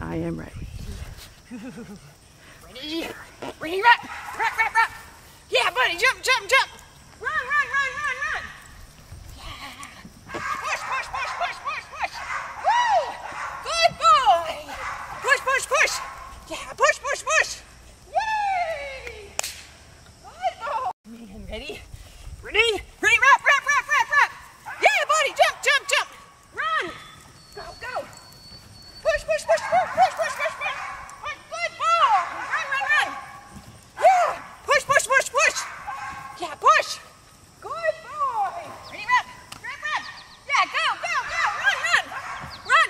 I am ready. Ready? Ready, run! Run, run, run! Yeah, buddy, jump, jump, jump! Run, run, run, run, run! Yeah! Push, push, push, push, push, push! Woo! Good boy! Push, push, push! Yeah, push, push, push! Yay! Good boy! Ready? Ready? Ready, wrap, wrap, wrap, wrap, wrap! Yeah, buddy, jump, jump, jump! Run! Go, go! Push, push, push, push, push, push, push, push! Good boy! Run, run, run! Yeah! Push, push, push, push! Yeah, push! Good boy! Ready, run! Run, run! Yeah, go, go, go! Run, run! Run!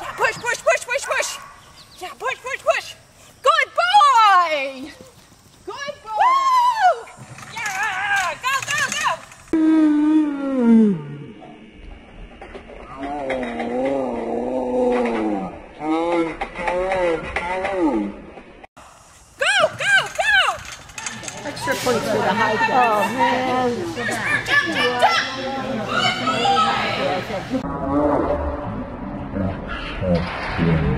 Yeah, push, push, push, push, push! Yeah, push, push, push! Good boy! Good boy! Woo! Yeah! Go, go, go! Go, go, go! Extra points for the high jump. Oh man. Jump, jump, jump!